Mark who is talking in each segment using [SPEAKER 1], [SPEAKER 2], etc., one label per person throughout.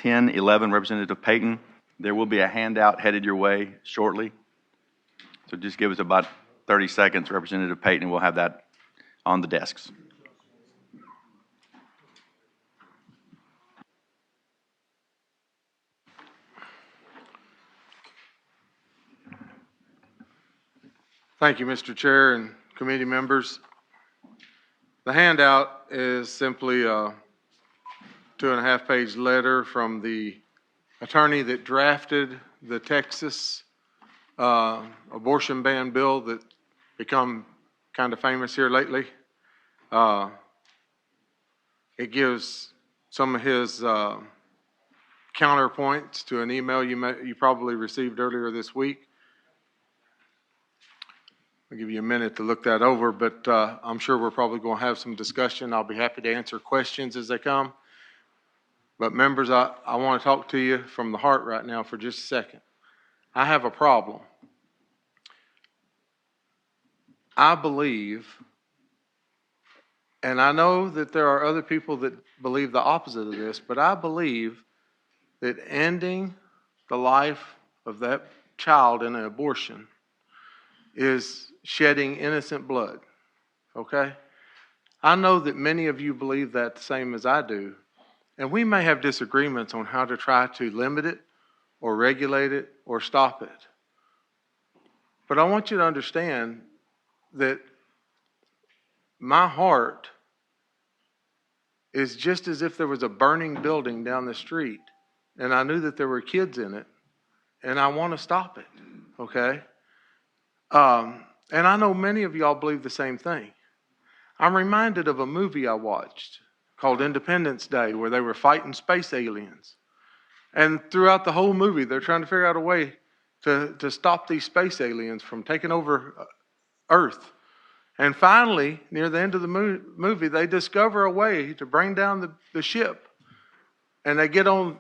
[SPEAKER 1] 1011, Representative Payton. There will be a handout headed your way shortly. So just give us about 30 seconds, Representative Payton, and we'll have that on the desks.
[SPEAKER 2] Thank you, Mr. Chair and committee members. The handout is simply a 2.5-page letter from the attorney that drafted the Texas abortion ban bill that's become kind of famous here lately. It gives some of his counterpoints to an email you probably received earlier this week. I'll give you a minute to look that over, but I'm sure we're probably going to have some discussion. I'll be happy to answer questions as they come. But members, I want to talk to you from the heart right now for just a second. I have a problem. I believe, and I know that there are other people that believe the opposite of this, but I believe that ending the life of that child in an abortion is shedding innocent blood, okay? I know that many of you believe that the same as I do, and we may have disagreements on how to try to limit it or regulate it or stop it. But I want you to understand that my heart is just as if there was a burning building down the street and I knew that there were kids in it and I want to stop it, okay? And I know many of y'all believe the same thing. I'm reminded of a movie I watched called Independence Day where they were fighting space aliens. And throughout the whole movie, they're trying to figure out a way to stop these space aliens from taking over Earth. And finally, near the end of the movie, they discover a way to bring down the ship. And they get on,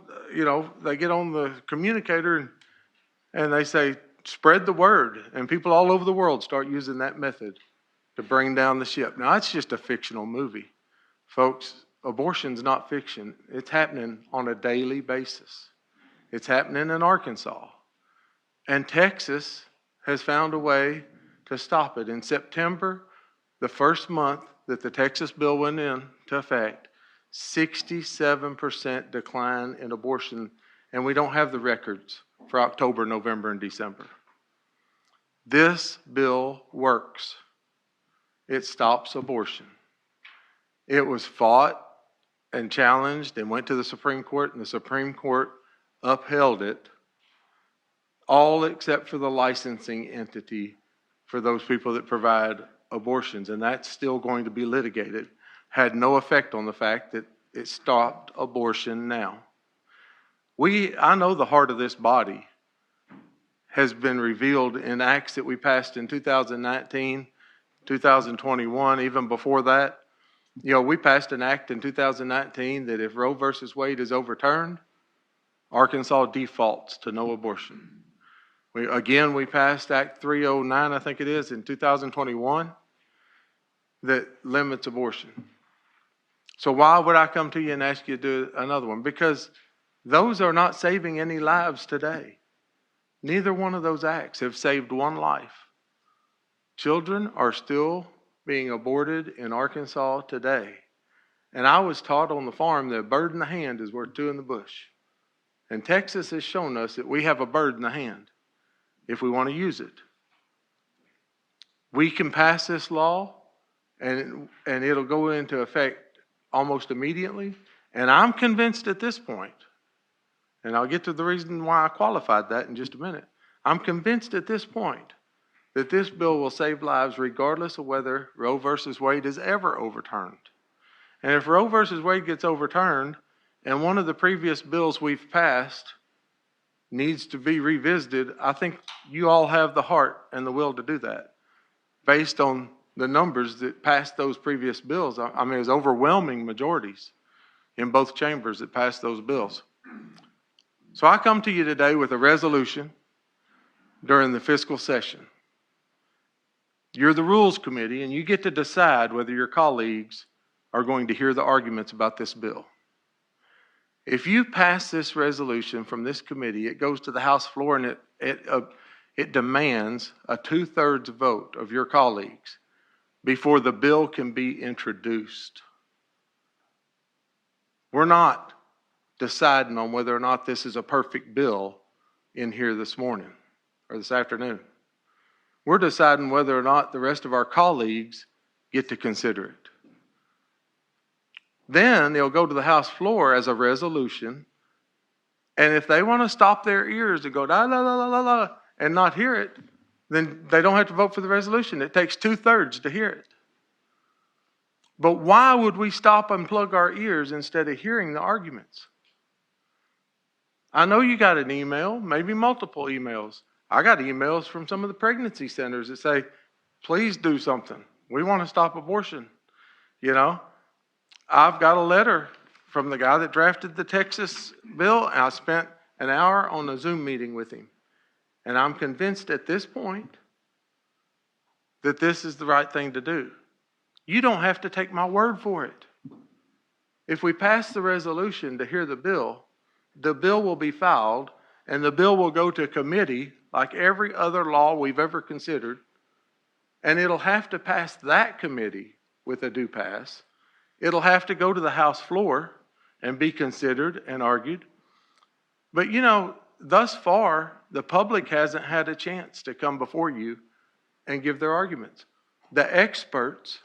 [SPEAKER 2] they get on the communicator and they say, spread the word. And people all over the world start using that method to bring down the ship. Now, it's just a fictional movie. Folks, abortion's not fiction. It's happening on a daily basis. It's happening in Arkansas. And Texas has found a way to stop it. In September, the first month that the Texas bill went into effect, 67% decline in abortion, and we don't have the records for October, November, and December. This bill works. It stops abortion. It was fought and challenged and went to the Supreme Court, and the Supreme Court upheld it, all except for the licensing entity for those people that provide abortions, and that's still going to be litigated. Had no effect on the fact that it stopped abortion now. I know the heart of this body has been revealed in acts that we passed in 2019, 2021, even before that. We passed an act in 2019 that if Roe versus Wade is overturned, Arkansas defaults to no abortion. We passed Act 309, I think it is, in 2021 that limits abortion. So why would I come to you and ask you to do another one? Because those are not saving any lives today. Neither one of those acts have saved one life. Children are still being aborted in Arkansas today. And I was taught on the farm that a bird in the hand is worth two in the bush. And Texas has shown us that we have a bird in the hand if we want to use it. We can pass this law and it'll go into effect almost immediately. And I'm convinced at this point, and I'll get to the reason why I qualified that in just a minute. I'm convinced at this point that this bill will save lives regardless of whether Roe versus Wade is ever overturned. And if Roe versus Wade gets overturned and one of the previous bills we've passed needs to be revisited, I think you all have the heart and the will to do that based on the numbers that passed those previous bills. I mean, it was overwhelming majorities in both chambers that passed those bills. So I come to you today with a resolution during the fiscal session. You're the Rules Committee, and you get to decide whether your colleagues are going to hear the arguments about this bill. If you pass this resolution from this committee, it goes to the House floor and it demands a 2/3 vote of your colleagues before the bill can be introduced. We're not deciding on whether or not this is a perfect bill in here this morning or this afternoon. We're deciding whether or not the rest of our colleagues get to consider it. Then it'll go to the House floor as a resolution, and if they want to stop their ears and go la la la la la la and not hear it, then they don't have to vote for the resolution. It takes 2/3 to hear it. But why would we stop and plug our ears instead of hearing the arguments? I know you got an email, maybe multiple emails. I got emails from some of the pregnancy centers that say, please do something. We want to stop abortion. You know, I've got a letter from the guy that drafted the Texas bill, and I spent an hour on a Zoom meeting with him. And I'm convinced at this point that this is the right thing to do. You don't have to take my word for it. If we pass the resolution to hear the bill will be filed, and the bill will go to committee like every other law we've ever considered, and it'll have to pass that committee with a do pass. It'll have to go to the House floor and be considered and argued. But you know, thus far, the public hasn't had a chance to come before you and give their arguments. The experts,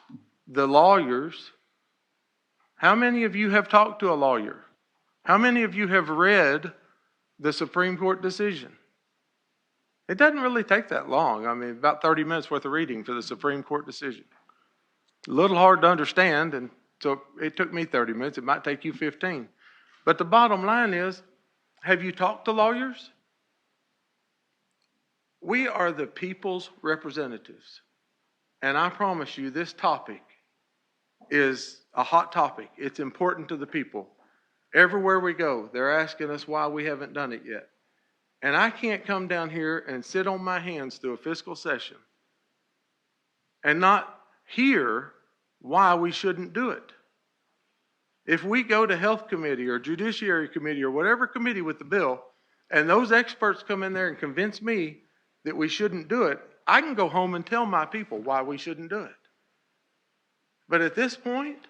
[SPEAKER 2] the lawyers, how many of you have talked to a lawyer? How many of you have read the Supreme Court decision? It doesn't really take that long. I mean, about 30 minutes worth of reading for the Supreme Court decision. A little hard to understand, and so it took me 30 minutes. It might take you 15. But the bottom line is, have you talked to lawyers? We are the people's representatives. And I promise you, this topic is a hot topic. It's important to the people. Everywhere we go, they're asking us why we haven't done it yet. And I can't come down here and sit on my hands through a fiscal session and not hear why we shouldn't do it. If we go to Health Committee or Judiciary Committee or whatever committee with the bill, and those experts come in there and convince me that we shouldn't do it, I can go home and tell my people why we shouldn't do it. But at this point,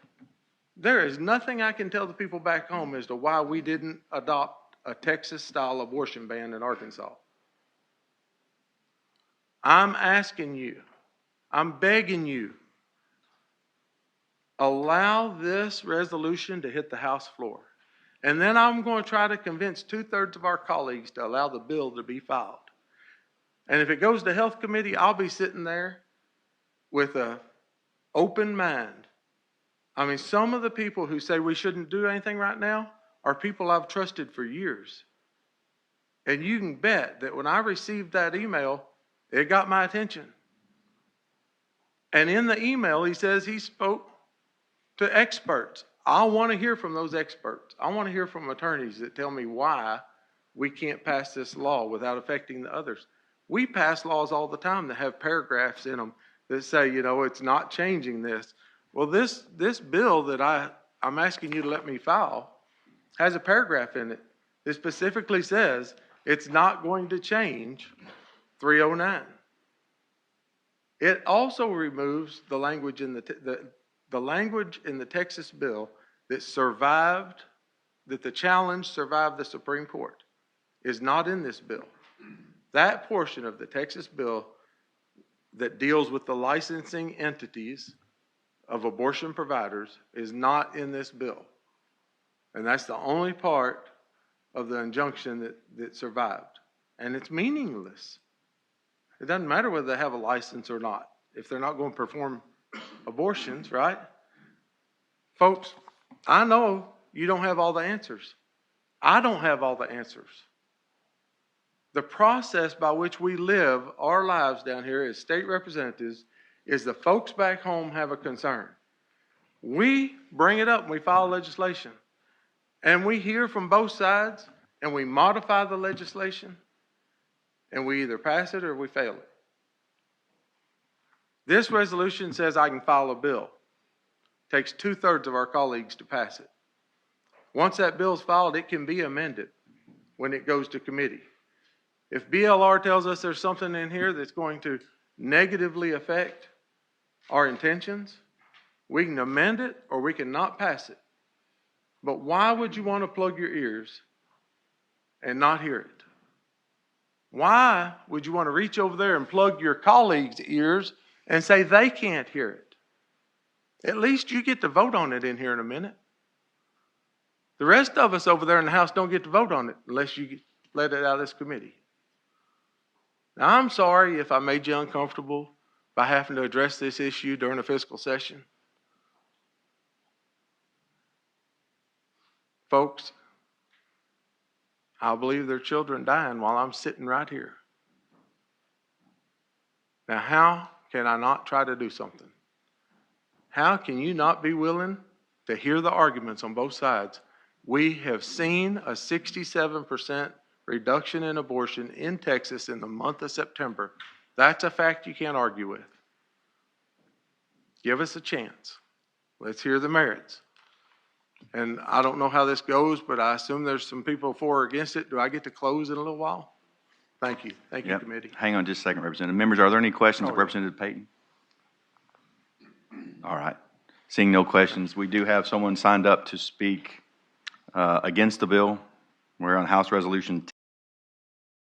[SPEAKER 2] there is nothing I can tell the people back home as to why we didn't adopt a Texas-style abortion ban in Arkansas. I'm asking you, I'm begging you, allow this resolution to hit the House floor. And then I'm going to try to convince 2/3 of our colleagues to allow the bill to be filed. And if it goes to Health Committee, I'll be sitting there with an open mind. I mean, some of the people who say we shouldn't do anything right now are people I've trusted for years. And you can bet that when I received that email, it got my attention. And in the email, he says he spoke to experts. I want to hear from those experts. I want to hear from attorneys that tell me why we can't pass this law without affecting the others. We pass laws all the time that have paragraphs in them that say, you know, it's not changing this. Well, this bill that I'm asking you to let me file has a paragraph in it that specifically says it's not going to change 309. It also removes the language in the language in the Texas bill that survived, that the challenge survived the Supreme Court, is not in this bill. That portion of the Texas bill that deals with the licensing entities of abortion providers is not in this bill. And that's the only part of the injunction that survived. And it's meaningless. It doesn't matter whether they have a license or not, if they're not going to perform abortions, right? Folks, I know you don't have all the answers. I don't have all the answers. The process by which we live our lives down here as state representatives is the folks back home have a concern. We bring it up and we file legislation. And we hear from both sides and we modify the legislation and we either pass it or we fail it. This resolution says I can file a bill. It takes 2/3 of our colleagues to pass it. Once that bill's filed, it can be amended when it goes to committee. If BLR tells us there's something in here that's going to negatively affect our intentions, we can amend it or we can not pass it. But why would you want to plug your ears and not hear it? Why would you want to reach over there and plug your colleagues' ears and say they can't hear it? At least you get to vote on it in here in a minute. The rest of us over there in the House don't get to vote on it unless you let it out of this committee. Now, I'm sorry if I made you uncomfortable by having to address this issue during a fiscal session. Folks, I believe there are children dying while I'm sitting right here. Now, how can I not try to do something? How can you not be willing to hear the arguments on both sides? We have seen a 67% reduction in abortion in Texas in the month of September. That's a fact you can't argue with. Give us a chance. Let's hear the merits. And I don't know how this goes, but I assume there's some people for or against it. Do I get to close in a little while? Thank you. Thank you,
[SPEAKER 1] Yep.
[SPEAKER 2] committee.
[SPEAKER 1] Hang on just a second, Representative. Members, are there any questions of
[SPEAKER 2] Oh, yeah.
[SPEAKER 1] Representative Payton? All right. Seeing no questions, we do have someone signed up to speak against the bill. We're on House Resolution